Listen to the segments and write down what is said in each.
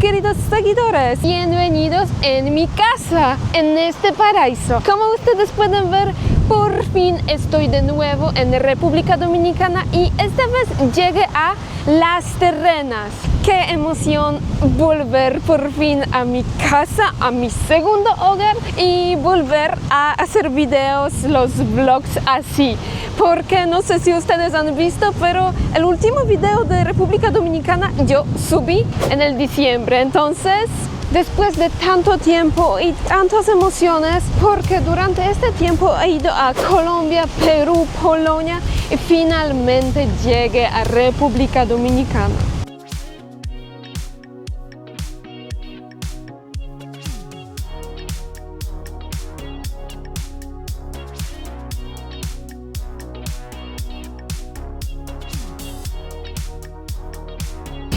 queridos seguidores, bienvenidos en mi casa, en este paraíso. Como ustedes pueden ver, por fin estoy de nuevo en República Dominicana y esta vez llegué a Las Terrenas. Qué emoción volver por fin a mi casa, a mi segundo hogar y volver a hacer videos, los vlogs así. Porque no sé si ustedes han visto, pero el último video de República Dominicana yo subí en el diciembre. Entonces, después de tanto tiempo y tantas emociones, porque durante este tiempo he ido a Colombia, Perú, Polonia y finalmente llegué a República Dominicana.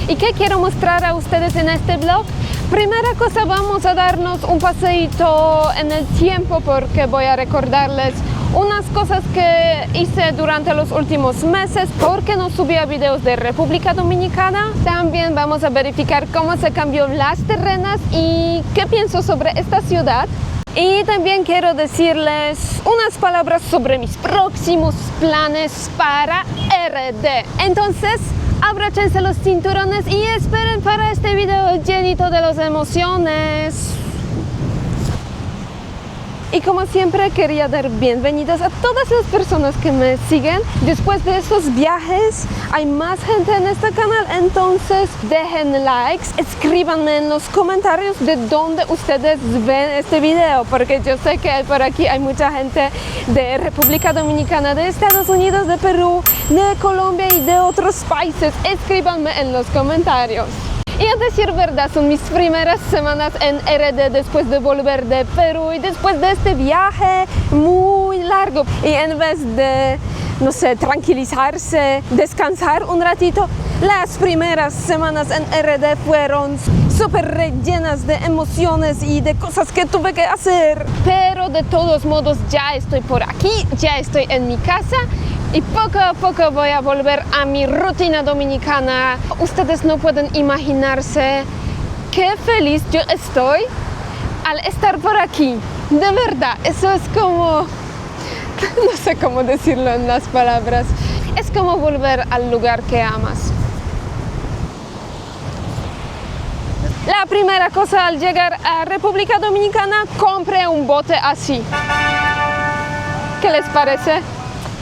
¿Y qué quiero mostrar a ustedes en este vlog? Primera cosa, vamos a darnos un paseíto en el tiempo porque voy a recordarles unas cosas que hice durante los últimos meses porque no subía videos de República Dominicana. También vamos a verificar cómo se cambió Las Terrenas y qué pienso sobre esta ciudad. Y también quiero decirles unas palabras sobre mis próximos planes para RD. Entonces, abróchense los cinturones y esperen para este video llenito de las emociones. Y como siempre quería dar bienvenidos a todas las personas que me siguen. Después de estos viajes hay más gente en este canal, entonces dejen likes, escríbanme en los comentarios de dónde ustedes ven este video, porque yo sé que por aquí hay mucha gente de República Dominicana, de Estados Unidos, de Perú, de Colombia y de otros países. Escríbanme en los comentarios. Y a decir verdad, son mis primeras semanas en RD después de volver de Perú y después de este viaje muy largo. Y en vez de, no sé, tranquilizarse, descansar un ratito, las primeras semanas en RD fueron súper rellenas de emociones y de cosas que tuve que hacer. Pero de todos modos ya estoy por aquí, ya estoy en mi casa. Y poco a poco voy a volver a mi rutina dominicana. Ustedes no pueden imaginarse qué feliz yo estoy al estar por aquí. De verdad, eso es como... no sé cómo decirlo en las palabras. Es como volver al lugar que amas. La primera cosa al llegar a República Dominicana, compré un bote así. ¿Qué les parece?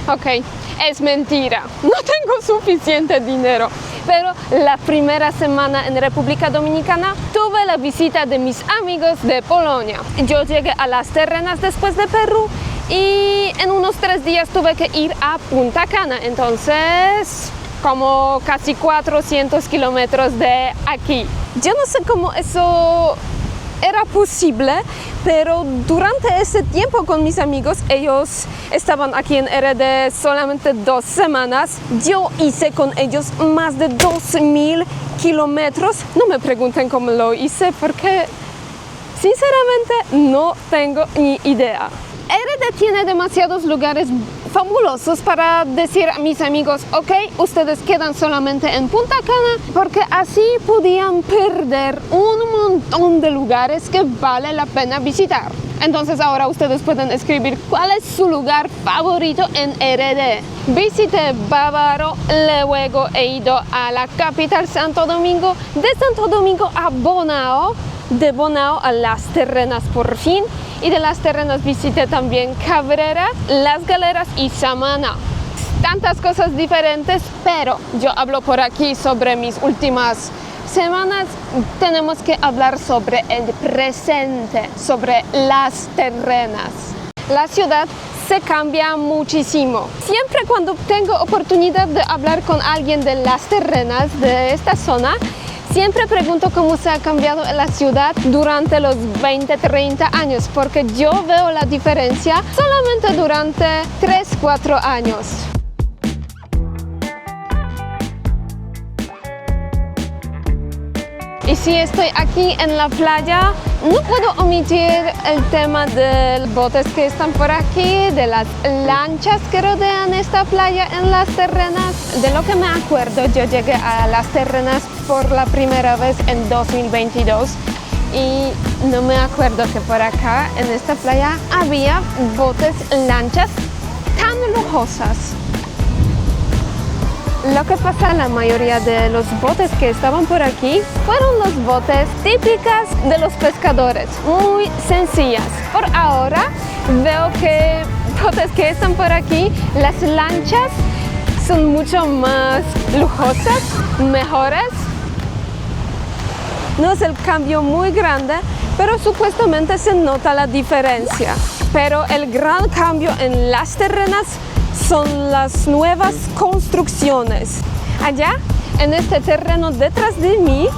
Ok. Es mentira, no tengo suficiente dinero, pero la primera semana en República Dominicana tuve la visita de mis amigos de Polonia. Yo llegué a Las Terrenas después de Perú y en unos 3 días tuve que ir a Punta Cana, entonces como casi 400 kilómetros de aquí. Yo no sé cómo eso era posible, pero durante ese tiempo con mis amigos, ellos estaban aquí en RD solamente 2 semanas. Yo hice con ellos más de 2000 kilómetros. No me pregunten cómo lo hice porque sinceramente no tengo ni idea. RD tiene demasiados lugares fabulosos para decir a mis amigos, ok, ustedes quedan solamente en Punta Cana, porque así podían perder un montón de lugares que vale la pena visitar. Entonces ahora ustedes pueden escribir cuál es su lugar favorito en RD. Visité Bávaro, luego he ido a la capital Santo Domingo, de Santo Domingo a Bonao, de Bonao a Las Terrenas por fin, y de Las Terrenas visité también Cabrera, Las Galeras y Samaná. Tantas cosas diferentes, pero yo hablo por aquí sobre mis últimas semanas. Tenemos que hablar sobre el presente, sobre Las Terrenas. La ciudad se cambia muchísimo. Siempre cuando tengo oportunidad de hablar con alguien de Las Terrenas, de esta zona, siempre pregunto cómo se ha cambiado la ciudad durante los 20-30 años, porque yo veo la diferencia solamente durante 3-4 años. Y si estoy aquí en la playa, no puedo omitir el tema de los botes que están por aquí, de las lanchas que rodean esta playa en Las Terrenas. De lo que me acuerdo, yo llegué a Las Terrenas por la primera vez en 2022 y no me acuerdo que por acá en esta playa había botes, lanchas tan lujosas. Lo que pasa, la mayoría de los botes que estaban por aquí fueron los botes típicas de los pescadores, muy sencillas. Por ahora veo que botes que están por aquí, las lanchas son mucho más lujosas, mejores. No es el cambio muy grande, pero supuestamente se nota la diferencia. Pero el gran cambio en Las Terrenas son las nuevas construcciones. Allá, en este terreno detrás de mí,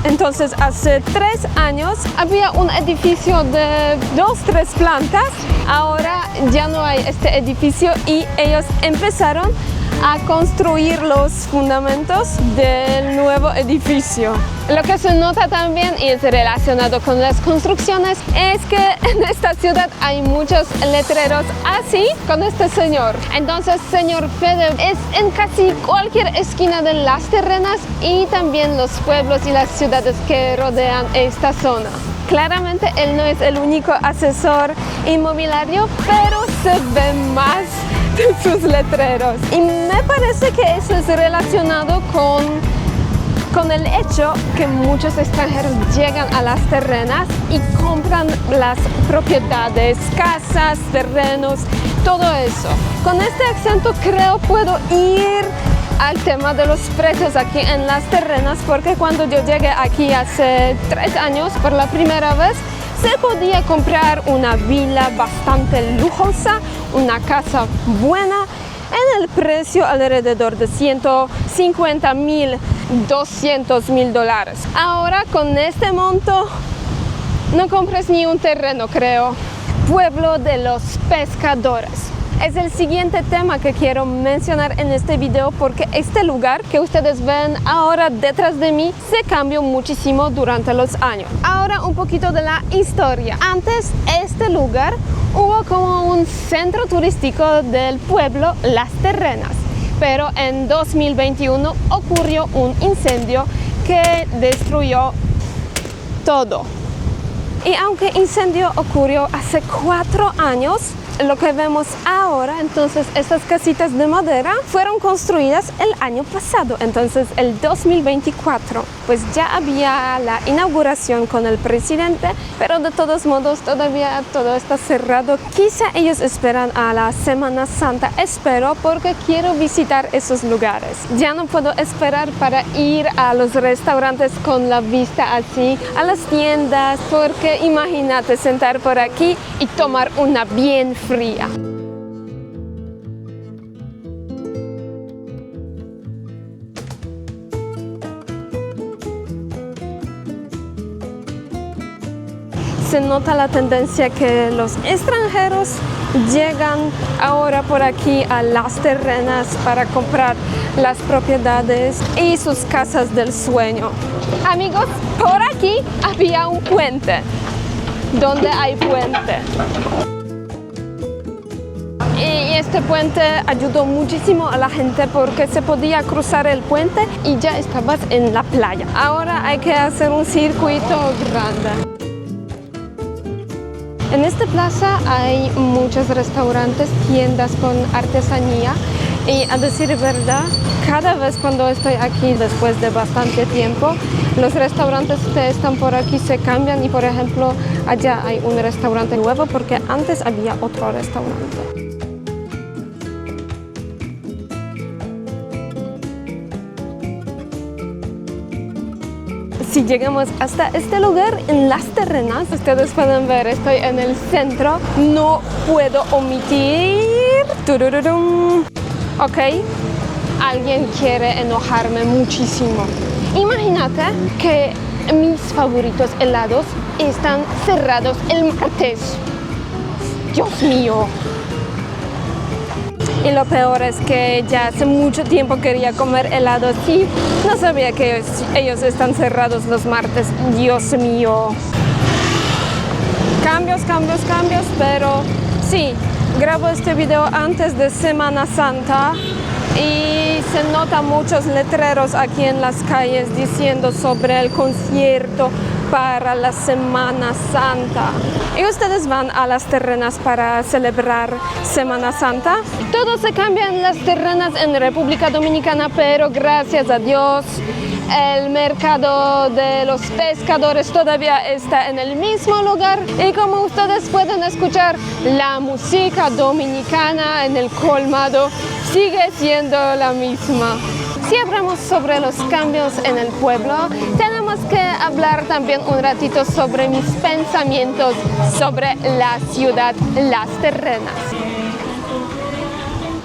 entonces hace 3 años, había un edificio de 2-3 plantas. Ahora ya no hay este edificio y ellos empezaron a construir los fundamentos del nuevo edificio. Lo que se nota también y es relacionado con las construcciones es que en esta ciudad hay muchos letreros así con este señor. Entonces, señor Fede es en casi cualquier esquina de Las Terrenas y también los pueblos y las ciudades que rodean esta zona. Claramente él no es el único asesor inmobiliario, pero se ve más de sus letreros. Y me parece que eso es relacionado con el hecho que muchos extranjeros llegan a Las Terrenas y compran las propiedades, casas, terrenos, todo eso. Con este acento creo puedo ir al tema de los precios aquí en Las Terrenas, porque cuando yo llegué aquí hace 3 años por la primera vez, se podía comprar una villa bastante lujosa, una casa buena, en el precio alrededor de $150,000, $200,000. Ahora con este monto no compres ni un terreno, creo. Pueblo de los pescadores. Es el siguiente tema que quiero mencionar en este video porque este lugar que ustedes ven ahora detrás de mí se cambió muchísimo durante los años. Ahora un poquito de la historia. Antes este lugar hubo como un centro turístico del pueblo Las Terrenas, pero en 2021 ocurrió un incendio que destruyó todo. Y aunque el incendio ocurrió hace 4 años, lo que vemos ahora, entonces estas casitas de madera fueron construidas el año pasado, entonces el 2024, pues ya había la inauguración con el presidente, pero de todos modos todavía todo está cerrado. Quizá ellos esperan a la Semana Santa, espero, porque quiero visitar esos lugares. Ya no puedo esperar para ir a los restaurantes con la vista así, a las tiendas, porque imagínate sentar por aquí y tomar una bien fría. Se nota la tendencia que los extranjeros llegan ahora por aquí a Las Terrenas para comprar las propiedades y sus casas del sueño. Amigos, por aquí había un puente. ¿Dónde hay puente? Y este puente ayudó muchísimo a la gente porque se podía cruzar el puente y ya estabas en la playa. Ahora hay que hacer un circuito grande. En esta plaza hay muchos restaurantes, tiendas con artesanía y a decir verdad, cada vez cuando estoy aquí después de bastante tiempo, los restaurantes que están por aquí se cambian y por ejemplo allá hay un restaurante nuevo porque antes había otro restaurante. Si llegamos hasta este lugar en Las Terrenas, ustedes pueden ver, estoy en el centro, no puedo omitir. Ok, alguien quiere enojarme muchísimo. Imagínate que mis favoritos helados están cerrados el martes. Dios mío. Y lo peor es que ya hace mucho tiempo quería comer helado y no sabía que ellos están cerrados los martes. Dios mío. Cambios, pero sí, grabo este video antes de Semana Santa y se notan muchos letreros aquí en las calles diciendo sobre el concierto para la Semana Santa. ¿Y ustedes van a las terrenas para celebrar Semana Santa? Todo se cambia en las terrenas en República Dominicana, pero gracias a Dios el mercado de los pescadores todavía está en el mismo lugar y como ustedes pueden escuchar, la música dominicana en el colmado sigue siendo la misma. Si hablamos sobre los cambios en el pueblo, tenemos que hablar también un ratito sobre mis pensamientos sobre la ciudad, las terrenas.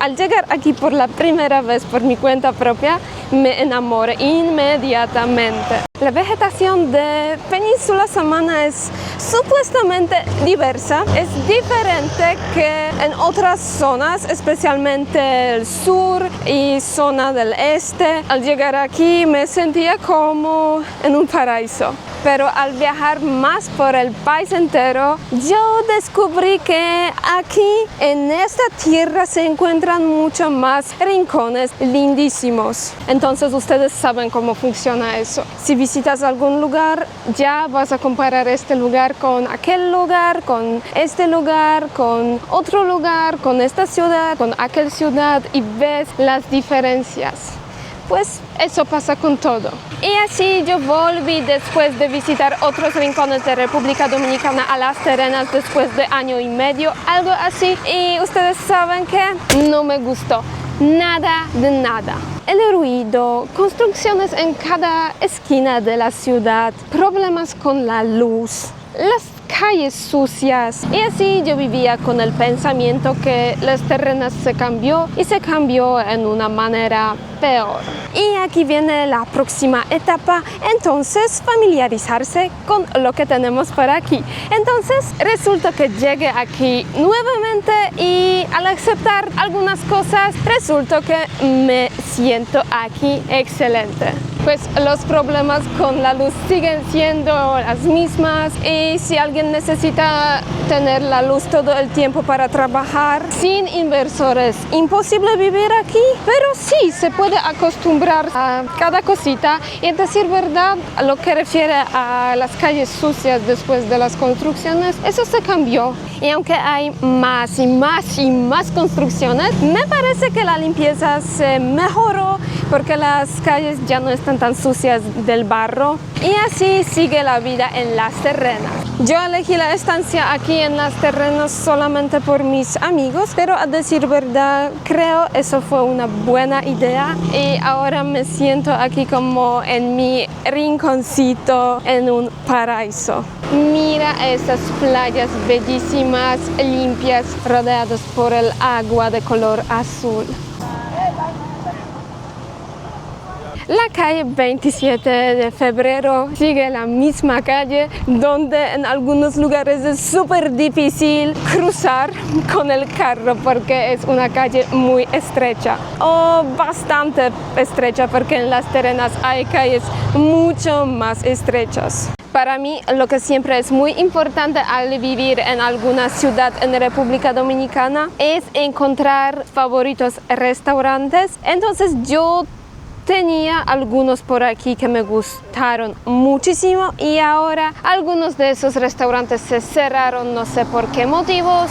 Al llegar aquí por la primera vez por mi cuenta propia, me enamoré inmediatamente. La vegetación de Península Samana es supuestamente diversa, es diferente que en otras zonas, especialmente el sur y zona del este. Al llegar aquí me sentía como en un paraíso. Pero al viajar más por el país entero, yo descubrí que aquí en esta tierra se encuentran mucho más rincones lindísimos. Entonces ustedes saben cómo funciona eso. Si visitas algún lugar, ya vas a comparar este lugar con aquel lugar, con este lugar, con otro lugar, con esta ciudad, con aquel ciudad y ves las diferencias. Pues eso pasa con todo. Y así yo volví después de visitar otros rincones de República Dominicana a las terrenas después de año y medio, algo así. Y ustedes saben que no me gustó nada de nada. El ruido, construcciones en cada esquina de la ciudad, problemas con la luz, las calles sucias. Y así yo vivía con el pensamiento que las terrenas se cambió y se cambió en una manera peor. Y aquí viene la próxima etapa, entonces familiarizarse con lo que tenemos por aquí. Entonces resulta que llegué aquí nuevamente y al aceptar algunas cosas resulta que me siento aquí excelente. Pues los problemas con la luz siguen siendo las mismas y si alguien necesita tener la luz todo el tiempo para trabajar sin inversores, imposible vivir aquí, pero sí se puede acostumbrar a cada cosita. Y en decir verdad, a lo que refiere a las calles sucias después de las construcciones, eso se cambió. Y aunque hay más y más construcciones, me parece que la limpieza se mejoró porque las calles ya no están tan sucias del barro. Y así sigue la vida en las terrenas. Yo elegí la estancia aquí en las terrenas solamente por mis amigos, pero a decir verdad, creo eso fue una buena idea y ahora me siento aquí como en mi rinconcito en un paraíso. Mira esas playas bellísimas, limpias, rodeadas por el agua de color azul. La calle 27 de febrero sigue la misma calle donde en algunos lugares es súper difícil cruzar con el carro porque es una calle muy estrecha o bastante estrecha porque en las terrenas hay calles mucho más estrechas. Para mí, lo que siempre es muy importante al vivir en alguna ciudad en República Dominicana es encontrar favoritos restaurantes. Entonces yo tenía algunos por aquí que me gustaron muchísimo y ahora algunos de esos restaurantes se cerraron, no sé por qué motivos,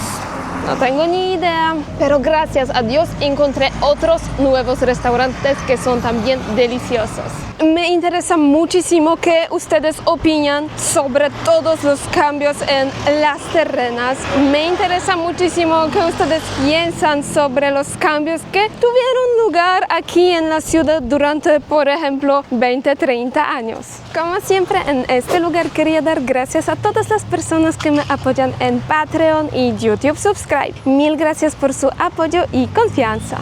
no tengo ni idea, pero gracias a Dios encontré otros nuevos restaurantes que son también deliciosos. Me interesa muchísimo que ustedes opinan sobre todos los cambios en las terrenas. Me interesa muchísimo que ustedes piensan sobre los cambios que tuvieron lugar aquí en la ciudad durante, por ejemplo, 20-30 años. Como siempre, en este lugar quería dar gracias a todas las personas que me apoyan en Patreon y YouTube Subscribe. Mil gracias por su apoyo y confianza.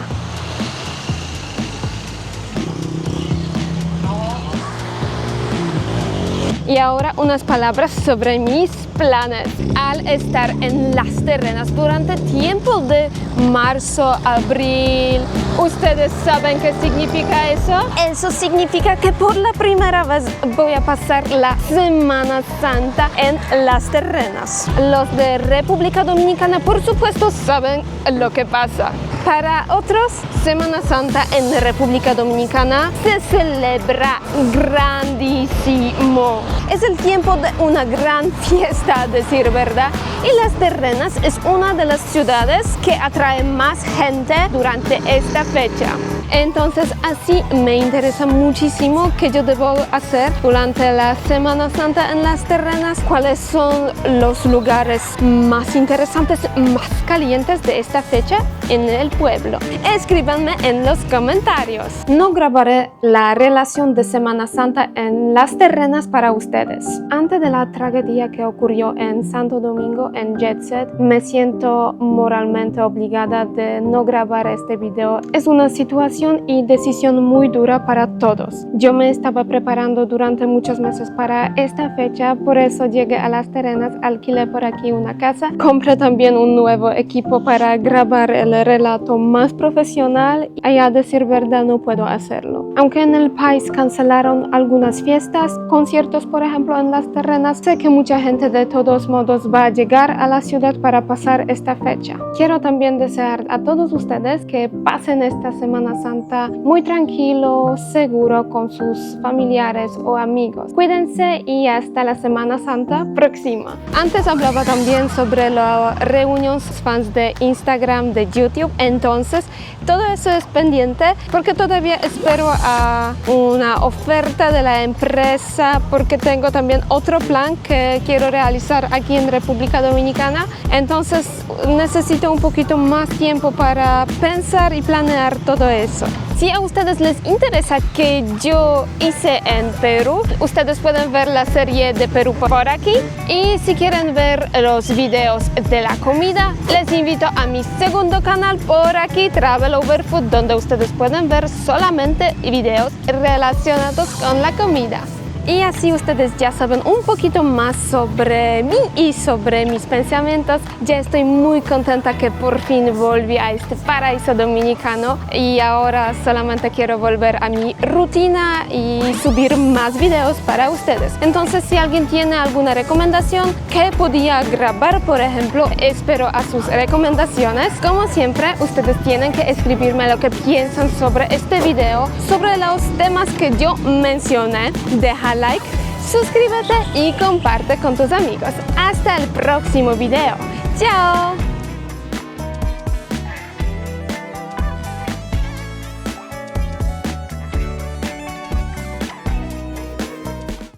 Y ahora unas palabras sobre mis planes. Al estar en Las Terrenas durante tiempo de marzo, abril, ¿ustedes saben qué significa eso? Eso significa que por la primera vez voy a pasar la Semana Santa en Las Terrenas. Los de República Dominicana, por supuesto, saben lo que pasa. Para otros, Semana Santa en República Dominicana se celebra grandísimo. Es el tiempo de una gran fiesta, a decir verdad, y Las Terrenas es una de las ciudades que atrae más gente durante esta fecha. Entonces, así me interesa muchísimo qué yo debo hacer durante la Semana Santa en Las Terrenas, cuáles son los lugares más interesantes, más calientes de esta fecha en el pueblo. Escríbanme en los comentarios. No grabaré la relación de Semana Santa en Las Terrenas para ustedes. Antes de la tragedia que ocurrió en Santo Domingo en Jet Set, me siento moralmente obligada de no grabar este video. Es una situación y decisión muy dura para todos. Yo me estaba preparando durante muchos meses para esta fecha, por eso llegué a Las Terrenas, alquilé por aquí una casa, compré también un nuevo equipo para grabar el relato más profesional y a decir verdad no puedo hacerlo. Aunque en el país cancelaron algunas fiestas, conciertos por ejemplo en Las Terrenas, sé que mucha gente de todos modos va a llegar a la ciudad para pasar esta fecha. Quiero también desear a todos ustedes que pasen esta Semana Santa muy tranquilo, seguro con sus familiares o amigos. Cuídense y hasta la Semana Santa próxima. Antes hablaba también sobre las reuniones fans de Instagram, de YouTube, entonces todo eso es pendiente porque todavía espero a una oferta de la empresa porque tengo también otro plan que quiero realizar aquí en República Dominicana, entonces necesito un poquito más tiempo para pensar y planear todo eso. Si a ustedes les interesa que yo hice en Perú, ustedes pueden ver la serie de Perú por aquí. Y si quieren ver los videos de la comida, les invito a mi segundo canal por aquí, Travel Over Food, donde ustedes pueden ver solamente videos relacionados con la comida. Y así ustedes ya saben un poquito más sobre mí y sobre mis pensamientos. Ya estoy muy contenta que por fin volví a este paraíso dominicano y ahora solamente quiero volver a mi rutina y subir más videos para ustedes. Entonces, si alguien tiene alguna recomendación que podía grabar, por ejemplo, espero a sus recomendaciones. Como siempre, ustedes tienen que escribirme lo que piensan sobre este video, sobre los temas que yo mencioné. Deja like, suscríbete y comparte con tus amigos. Hasta el próximo video. ¡Chao!